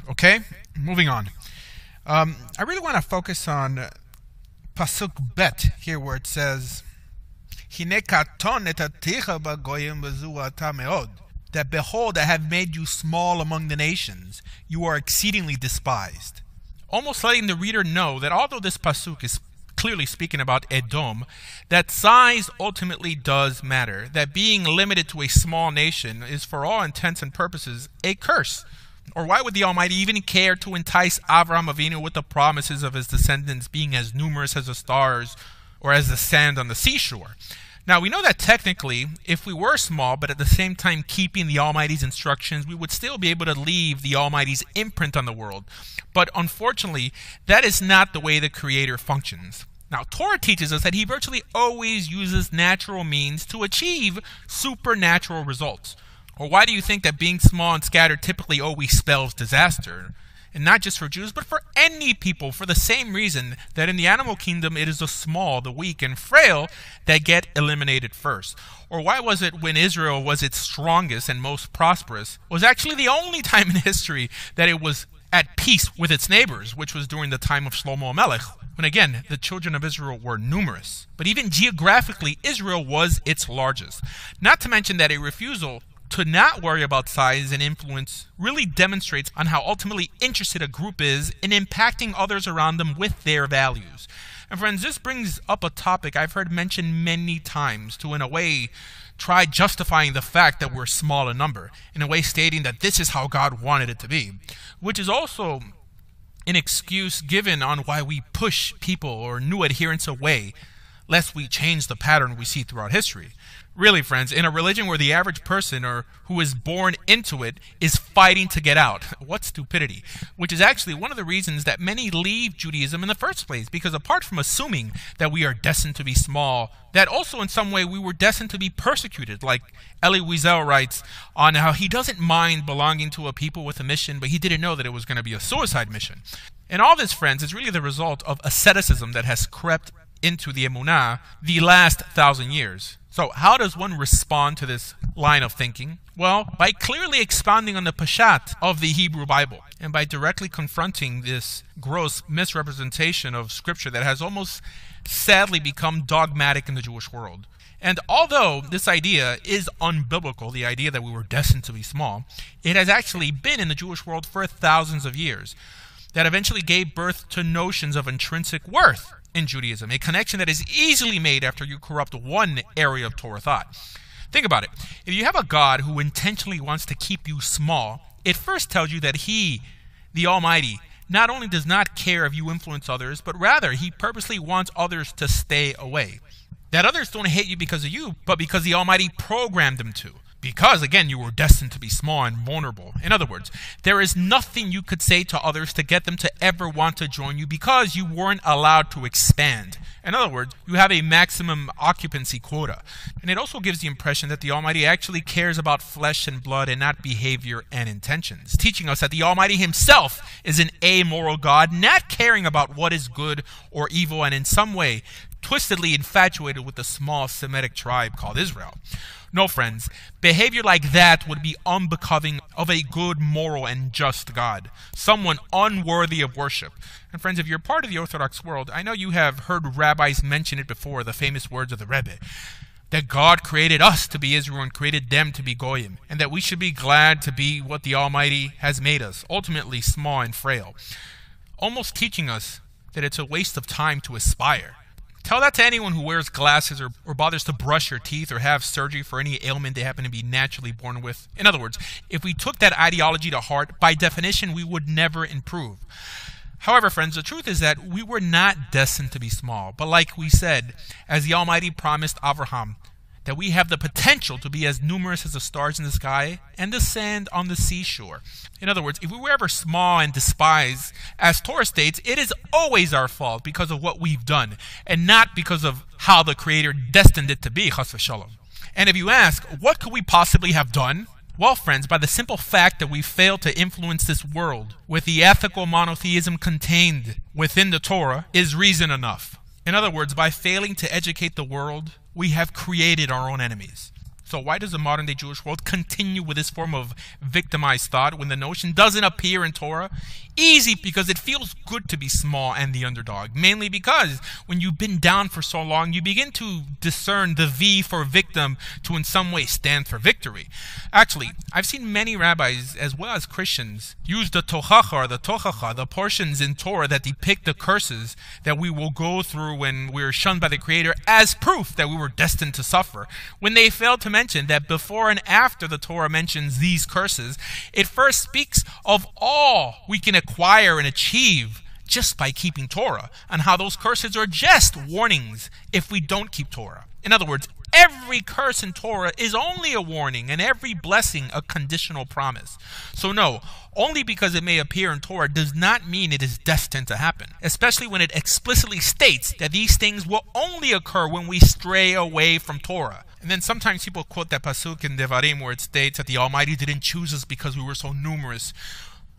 Okay, moving on. I really want to focus on Pasuk Bet here where it says, Hine katon et aticha bagoyim v'zu ata meod. That behold, I have made you small among the nations. You are exceedingly despised. Almost letting the reader know that although this pasuk is clearly speaking about Edom, that size ultimately does matter. That being limited to a small nation is for all intents and purposes a curse. Or why would the Almighty even care to entice Avraham Avinu with the promises of his descendants being as numerous as the stars or as the sand on the seashore? Now, we know that technically, if we were small, but at the same time keeping the Almighty's instructions, we would still be able to leave the Almighty's imprint on the world. But unfortunately, that is not the way the Creator functions. Now, Torah teaches us that He virtually always uses natural means to achieve supernatural results. Or why do you think that being small and scattered typically always spells disaster? And not just for Jews, but for any people, for the same reason that in the animal kingdom it is the small, the weak, and frail that get eliminated first. Or why was it when Israel was its strongest and most prosperous, was actually the only time in history that it was at peace with its neighbors, which was during the time of Shlomo Melech, when again, the children of Israel were numerous. But even geographically, Israel was its largest. Not to mention that a refusal to not worry about size and influence really demonstrates on how ultimately interested a group is in impacting others around them with their values. And friends, this brings up a topic I've heard mentioned many times to, in a way, try justifying the fact that we're small in number, in a way stating that this is how God wanted it to be, which is also an excuse given on why we push people or new adherents away, lest we change the pattern we see throughout history. Really, friends, in a religion where the average person or who is born into it is fighting to get out, what stupidity, which is actually one of the reasons that many leave Judaism in the first place, because apart from assuming that we are destined to be small, that also in some way we were destined to be persecuted, like Elie Wiesel writes on how he doesn't mind belonging to a people with a mission, but he didn't know that it was going to be a suicide mission. And all this, friends, is really the result of asceticism that has crept into the Emunah the last 1,000 years. So how does one respond to this line of thinking? Well, by clearly expounding on the Peshat of the Hebrew Bible, and by directly confronting this gross misrepresentation of Scripture that has almost sadly become dogmatic in the Jewish world. And although this idea is unbiblical, the idea that we were destined to be small, it has actually been in the Jewish world for thousands of years, that eventually gave birth to notions of intrinsic worth in Judaism, a connection that is easily made after you corrupt one area of Torah thought. Think about it. If you have a God who intentionally wants to keep you small, it first tells you that He, the Almighty, not only does not care if you influence others, but rather He purposely wants others to stay away. That others don't hate you because of you, but because the Almighty programmed them to. Because, again, you were destined to be small and vulnerable. In other words, there is nothing you could say to others to get them to ever want to join you because you weren't allowed to expand. In other words, you have a maximum occupancy quota. And it also gives the impression that the Almighty actually cares about flesh and blood and not behavior and intentions, teaching us that the Almighty Himself is an amoral God, not caring about what is good or evil, and in some way twistedly infatuated with the small Semitic tribe called Israel. No, friends, behavior like that would be unbecoming of a good, moral, and just God, someone unworthy of worship. And friends, if you're part of the Orthodox world, I know you have heard rabbis mention it before, the famous words of the Rebbe, that God created us to be Israel and created them to be Goyim, and that we should be glad to be what the Almighty has made us, ultimately small and frail, almost teaching us that it's a waste of time to aspire. Tell that to anyone who wears glasses or bothers to brush your teeth or have surgery for any ailment they happen to be naturally born with. In other words, if we took that ideology to heart, by definition, we would never improve. However, friends, the truth is that we were not destined to be small. But like we said, as the Almighty promised Avraham, that we have the potential to be as numerous as the stars in the sky and the sand on the seashore. In other words, if we were ever small and despised, as Torah states, it is always our fault because of what we've done, and not because of how the Creator destined it to be, chas v'shalom. And if you ask, what could we possibly have done? Well, friends, by the simple fact that we failed to influence this world with the ethical monotheism contained within the Torah is reason enough. In other words, by failing to educate the world, we have created our own enemies. So why does the modern day Jewish world continue with this form of victimized thought when the notion doesn't appear in Torah? Easy, because it feels good to be small and the underdog. Mainly because when you've been down for so long, you begin to discern the V for victim to in some way stand for victory. Actually, I've seen many rabbis, as well as Christians, use the tochacha or the tochacha, the portions in Torah that depict the curses that we will go through when we're shunned by the Creator, as proof that we were destined to suffer, when they fail to mention that before and after the Torah mentions these curses, it first speaks of all we can acquire and achieve just by keeping Torah, and how those curses are just warnings if we don't keep Torah. In other words, every curse in Torah is only a warning, and every blessing a conditional promise. So no, only because it may appear in Torah does not mean it is destined to happen, especially when it explicitly states that these things will only occur when we stray away from Torah. And then sometimes people quote that pasuk in Devarim where it states that the Almighty didn't choose us because we were so numerous,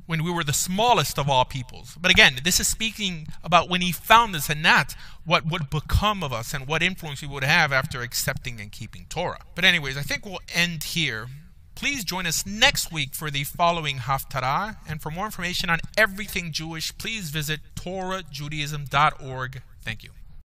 when we were the smallest of all peoples. But again, this is speaking about when He found us, and not what would become of us and what influence we would have after accepting and keeping Torah. But anyways, I think we'll end here. Please join us next week for the following Haftarah. And for more information on everything Jewish, please visit TorahJudaism.org. Thank you.